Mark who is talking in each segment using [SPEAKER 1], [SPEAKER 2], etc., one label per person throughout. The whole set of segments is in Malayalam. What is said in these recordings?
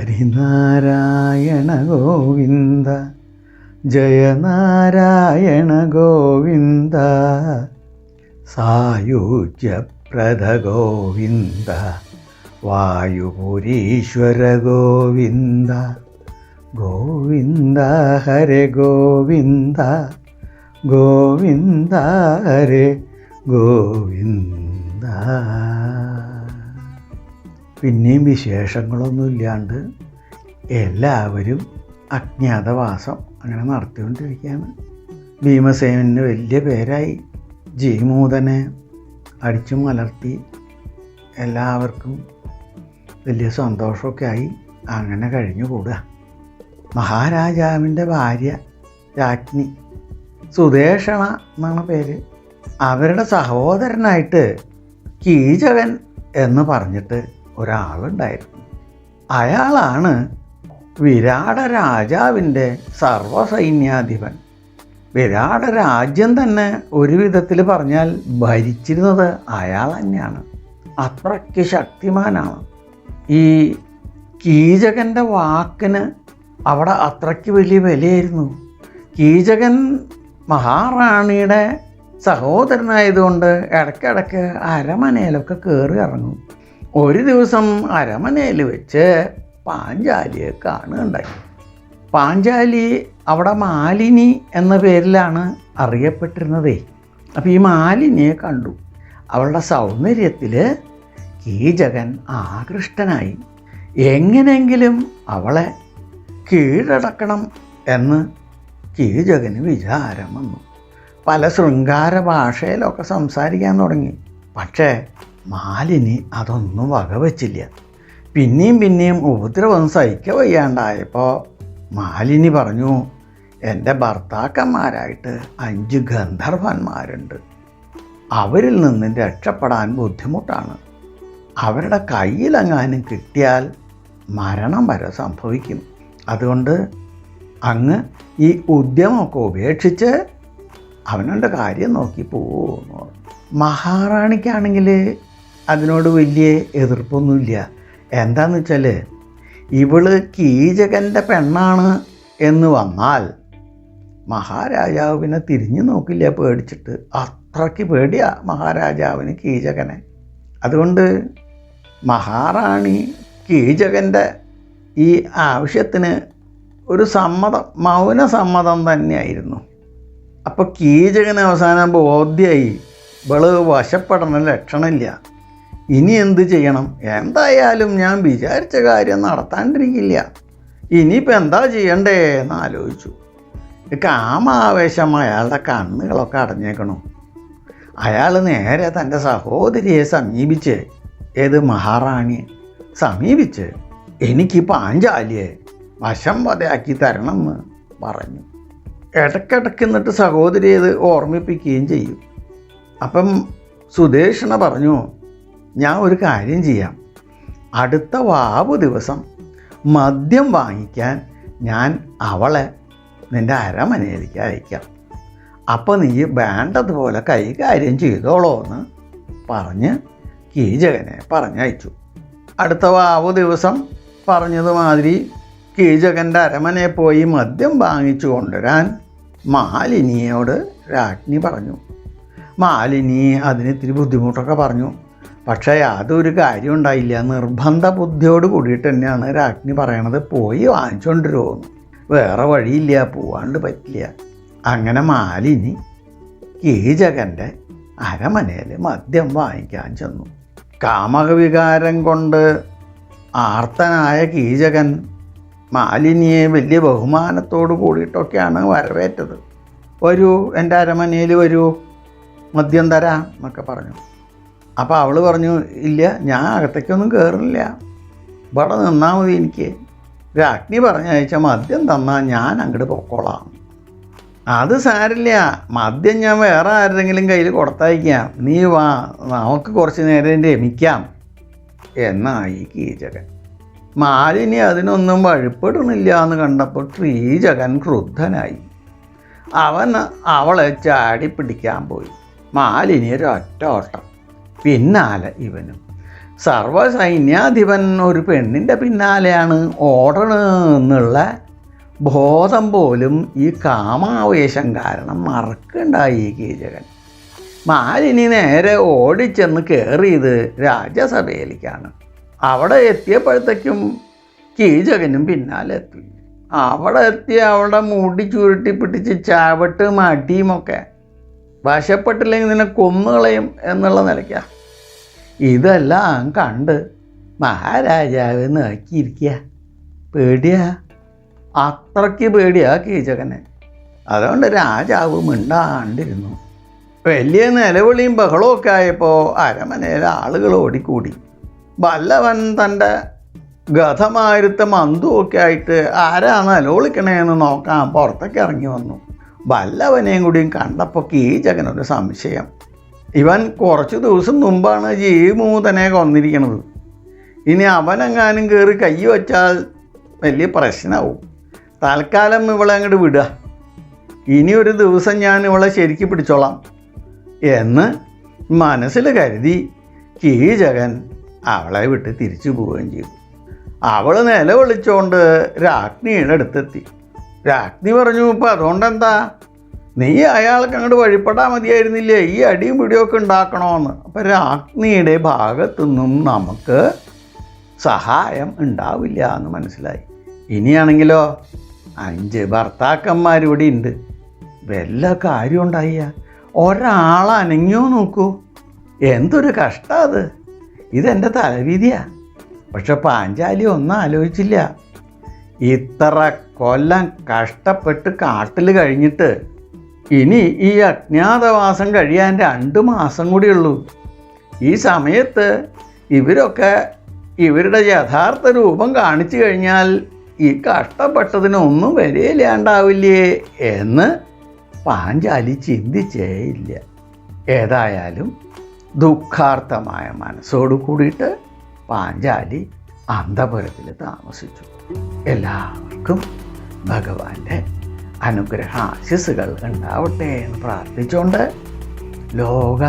[SPEAKER 1] ഹരിനാരായണ ഗോവിന്ദ ജയനാരായണ ഗോവിന്ദ സായുജ്യപ്രദ ഗോവിന്ദ വായുപുരീശ്വര ഗോവിന്ദ ഗോവിന്ദ ഹരേ ഗോവിന്ദ ഗോവിന്ദ ഹരേ ഗോവിന്ദ. പിന്നെയും വിശേഷങ്ങളൊന്നുമില്ലാണ്ട് എല്ലാവരും അജ്ഞാതവാസം അങ്ങനെ നടത്തിക്കൊണ്ടിരിക്കുകയാണ്. ഭീമസേനന് വലിയ പേരായി. ജീമൂതനെ അടിച്ചു മലർത്തി എല്ലാവർക്കും വലിയ സന്തോഷമൊക്കെ ആയി. അങ്ങനെ കഴിഞ്ഞു കൂടുക. മഹാരാജാവിൻ്റെ ഭാര്യ രാജ്ഞി സുദേഷണ എന്നാണ് പേര്. അവരുടെ സഹോദരനായിട്ട് കീചകൻ എന്ന് പറഞ്ഞിട്ട് ഒരാളുണ്ടായിരുന്നു. അയാളാണ് വിരാട രാജാവിൻ്റെ സർവ്വസൈന്യാധിപൻ. വിരാട രാജ്യം തന്നെ ഒരു വിധത്തിൽ പറഞ്ഞാൽ ഭരിച്ചിരുന്നത് അയാൾ തന്നെയാണ്. അത്രയ്ക്ക് ശക്തിമാനാണ്. ഈ കീചകൻ്റെ വാക്കിന് അവിടെ അത്രയ്ക്ക് വലിയ വിലയായിരുന്നു. കീചകൻ മഹാറാണിയുടെ സഹോദരനായതുകൊണ്ട് ഇടയ്ക്കിടയ്ക്ക് അരമനയിലൊക്കെ കയറി ഇറങ്ങും. ഒരു ദിവസം അരമനയിൽ വെച്ച് പാഞ്ചാലിയെ കാണുകയുണ്ടായി. പാഞ്ചാലി അവിടെ മാലിനി എന്ന പേരിലാണ് അറിയപ്പെട്ടിരുന്നതേ. അപ്പോൾ ഈ മാലിനിയെ കണ്ടു. അവളുടെ സൗന്ദര്യത്തിൽ കീചകൻ ആകൃഷ്ടനായി. എങ്ങനെയെങ്കിലും അവളെ കീഴടക്കണം എന്ന് കീചകന് വിചാരം വന്നു. പല ശൃംഗാര ഭാഷയിലൊക്കെ സംസാരിക്കാൻ തുടങ്ങി. പക്ഷേ മാലിനി അതൊന്നും വകവച്ചില്ല. പിന്നെയും ഉപദ്രവം സഹിക്ക വയ്യാണ്ടായപ്പോൾ മാലിനി പറഞ്ഞു, എൻ്റെ ഭർത്താക്കന്മാരായിട്ട് 5 ഗന്ധർവന്മാരുണ്ട്. അവരിൽ നിന്ന് രക്ഷപ്പെടാൻ ബുദ്ധിമുട്ടാണ്. അവരുടെ കയ്യിലെങ്ങാനും കിട്ടിയാൽ മരണം വരെ സംഭവിക്കും. അതുകൊണ്ട് അങ്ങ് ഈ ഉദ്യമമൊക്കെ ഉപേക്ഷിച്ച് അവനുടെ കാര്യം നോക്കി പോകുമെന്ന് പറഞ്ഞു. മഹാറാണിക്കാണെങ്കിൽ അതിനോട് വലിയ എതിർപ്പൊന്നുമില്ല. എന്താണെന്ന് വെച്ചാൽ ഇവള് കീചകൻ്റെ പെണ്ണാണ് എന്ന് വന്നാൽ മഹാരാജാവിനെ തിരിഞ്ഞു നോക്കില്ല, പേടിച്ചിട്ട്. അത്രയ്ക്ക് പേടിയാ മഹാരാജാവിന് കീചകനെ. അതുകൊണ്ട് മഹാറാണി കീചകൻ്റെ ഈ ആവശ്യത്തിന് ഒരു മൗന സമ്മതം തന്നെയായിരുന്നു. അപ്പോൾ കീചകന് അവസാനം ബോധ്യമായി ഇവള് വശപ്പെടണ ലക്ഷണമില്ല. ഇനി എന്ത് ചെയ്യണം? എന്തായാലും ഞാൻ വിചാരിച്ച കാര്യം നടത്താണ്ടിരിക്കില്ല. ഇനിയിപ്പോൾ എന്താ ചെയ്യണ്ടേ എന്ന് ആലോചിച്ചു. കാമാവേശം അയാളുടെ കണ്ണുകളൊക്കെ അടഞ്ഞേക്കണു. അയാൾ നേരെ തൻ്റെ സഹോദരിയെ സമീപിച്ച്, ഏത് മഹാറാണിയെ സമീപിച്ച്, എനിക്ക് പാഞ്ചാലിയെ വശം വധയാക്കി തരണമെന്ന് പറഞ്ഞു. ഇടയ്ക്കിടയ്ക്ക് എന്നിട്ട് സഹോദരിയെ ഇത് ഓർമ്മിപ്പിക്കുകയും ചെയ്യും. അപ്പം സുദേഷണ പറഞ്ഞു, ഞാൻ ഒരു കാര്യം ചെയ്യാം. അടുത്ത വാവ് ദിവസം മദ്യം വാങ്ങിക്കാൻ ഞാൻ അവളെ നിൻ്റെ അരമനയിലേക്ക് അയക്കാം. അപ്പോൾ നീ വേണ്ടതുപോലെ കൈകാര്യം ചെയ്തോളോ എന്ന് പറഞ്ഞ് കീചകനെ പറഞ്ഞയച്ചു. അടുത്ത വാവ് ദിവസം പറഞ്ഞതുമാതിരി കീചകൻ്റെ അരമനയിൽ പോയി മദ്യം വാങ്ങിച്ചു കൊണ്ടുവരാൻ മാലിനിയോട് രാജ്ഞി പറഞ്ഞു. മാലിനി അതിന് ഇത്തിരി ബുദ്ധിമുട്ടൊക്കെ പറഞ്ഞു. പക്ഷേ യാതൊരു കാര്യം ഉണ്ടായില്ല. നിർബന്ധ ബുദ്ധിയോട് കൂടിയിട്ട് തന്നെയാണ് രാജ്ഞി പറയണത്, പോയി വാങ്ങിച്ചുകൊണ്ടിരുമോന്ന്. വേറെ വഴിയില്ല, പോവാണ്ട് പറ്റില്ല. അങ്ങനെ മാലിനി കീചകൻ്റെ അരമനയിൽ മദ്യം വാങ്ങിക്കാൻ ചെന്നു. കാമവികാരം കൊണ്ട് ആർത്തനായ കീചകൻ മാലിനിയെ വലിയ ബഹുമാനത്തോട് കൂടിയിട്ടൊക്കെയാണ് വരവേറ്റത്. വരൂ, എൻ്റെ അരമനയിൽ വരൂ, മദ്യം തരാം എന്നൊക്കെ പറഞ്ഞു. അപ്പോൾ അവൾ പറഞ്ഞു, ഇല്ല, ഞാൻ അകത്തേക്കൊന്നും കയറില്ല, ഇവിടെ നിന്നാൽ മതി. എനിക്ക് രാജ്ഞി പറഞ്ഞയച്ച മദ്യം തന്നാൽ ഞാൻ അങ്ങോട്ട് പൊക്കോളാം. അത് സാരില്ല, മദ്യം ഞാൻ വേറെ ആരുടെങ്കിലും കയ്യിൽ കൊടുത്തയക്കാം, നീ വാ, നമുക്ക് കുറച്ച് നേരം രമിക്കാം എന്നായി കീചകൻ. മാലിനി അതിനൊന്നും വഴിപ്പെടണില്ല എന്ന് കണ്ടപ്പോൾ കീചകൻ ക്രുദ്ധനായി. അവൻ അവളെ ചാടി പിടിക്കാൻ പോയി. മാലിനി ഒരൊറ്റ ഓട്ടം, പിന്നാലെ ഇവനും. സർവ്വസൈന്യാധിപൻ ഒരു പെണ്ണിൻ്റെ പിന്നാലെയാണ് ഓടണമെന്നുള്ള ബോധം പോലും ഈ കാമാവേശം കാരണം മറക്കുണ്ടായി ഈ കീചകൻ. മാലിനി നേരെ ഓടിച്ചെന്ന് കയറിയത് രാജ്യസഭയിലേക്കാണ്. അവിടെ എത്തിയപ്പോഴത്തേക്കും കീചകനും പിന്നാലെ എത്തി. അവിടെ എത്തി അവളുടെ മുടി ചുരുട്ടി പിടിച്ച് ചാവട്ട് മടിയുമൊക്കെ. വശപ്പെട്ടില്ലെങ്കിൽ നിന്നെ കൊന്നുകളയും എന്നുള്ള നിലയ്ക്കാണ്. ഇതെല്ലാം കണ്ട് മഹാരാജാവ് നോക്കിയിരിക്കുക. പേടിയാ, അത്രയ്ക്ക് പേടിയാ കീചകനെ. അതുകൊണ്ട് രാജാവ് മിണ്ടാണ്ടിരുന്നു. വലിയ നിലവിളിയും ബഹളമൊക്കെ ആയപ്പോൾ അരമനയിൽ ആളുകൾ ഓടിക്കൂടി. വല്ലവൻ തൻ്റെ ഗതമായിരുത്ത മന്തുമൊക്കെ ആയിട്ട് ആരാ നിലവിളിക്കണേന്ന് നോക്കാൻ പുറത്തേക്ക് ഇറങ്ങി വന്നു. വല്ലവനെയും കൂടിയും കണ്ടപ്പോൾ കീചകനൊരു സംശയം. ഇവൻ കുറച്ച് ദിവസം മുമ്പാണ് ജീമൂതനെ കൊന്നിരിക്കണത്. ഇനി അവനെങ്ങാനും കയറി കൈ വച്ചാൽ വലിയ പ്രശ്നമാവും. തൽക്കാലം ഇവളെ അങ്ങോട്ട് വിടുക. ഇനി ഒരു ദിവസം ഞാൻ ഇവളെ ശരിക്ക് പിടിച്ചോളാം എന്ന് മനസ്സിൽ കരുതി കീചകൻ അവളെ വിട്ട് തിരിച്ചു പോവുകയും ചെയ്തു. അവൾ നിലവിളിച്ചുകൊണ്ട് രാജ്ഞിയുടെ അടുത്തെത്തി. രാജ്ഞി പറഞ്ഞു, ഇപ്പം അതുകൊണ്ടെന്താ, നീ അയാൾക്ക് അങ്ങോട്ട് വഴിപ്പെടാൻ മതിയായിരുന്നില്ലേ, ഈ അടിയും പിടിയൊക്കെ ഉണ്ടാക്കണമെന്ന്. അപ്പം രാജ്ഞിയുടെ ഭാഗത്തുനിന്നും നമുക്ക് സഹായം ഉണ്ടാവില്ല എന്ന് മനസ്സിലായി. ഇനിയാണെങ്കിലോ 5 ഭർത്താക്കന്മാരിവിടെ ഉണ്ട്. വല്ല കാര്യം ഉണ്ടായ ഒരാൾ അനങ്ങിയോ നോക്കൂ. എന്തൊരു കഷ്ടം അത്. ഇതെൻ്റെ തലവിധിയാ. പക്ഷെ പാഞ്ചാലി ഒന്നും ആലോചിച്ചില്ല. ഇത്ര കൊല്ലം കഷ്ടപ്പെട്ട് കാട്ടിൽ കഴിഞ്ഞിട്ട് ഇനി ഈ അജ്ഞാതവാസം കഴിയാൻ 2 മാസം കൂടിയുള്ളൂ. ഈ സമയത്ത് ഇവരൊക്കെ ഇവരുടെ യഥാർത്ഥ രൂപം കാണിച്ചു കഴിഞ്ഞാൽ ഈ കഷ്ടപ്പെട്ടതിനൊന്നും വിലയില്ലാണ്ടാവില്ലേ എന്ന് പാഞ്ചാലി ചിന്തിച്ചേയില്ല. ഏതായാലും ദുഃഖാർത്ഥമായ മനസ്സോടു കൂടിയിട്ട് പാഞ്ചാലി അന്തപുരത്തിൽ താമസിച്ചു. എല്ലാവർക്കും ഭഗവാന്റെ അനുഗ്രഹാശിസുകൾ ഉണ്ടാവട്ടെ എന്ന് പ്രാർത്ഥിച്ചുകൊണ്ട് ലോക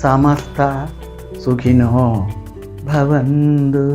[SPEAKER 1] സമസ്ത സുഖിനോ ഭവന്തു.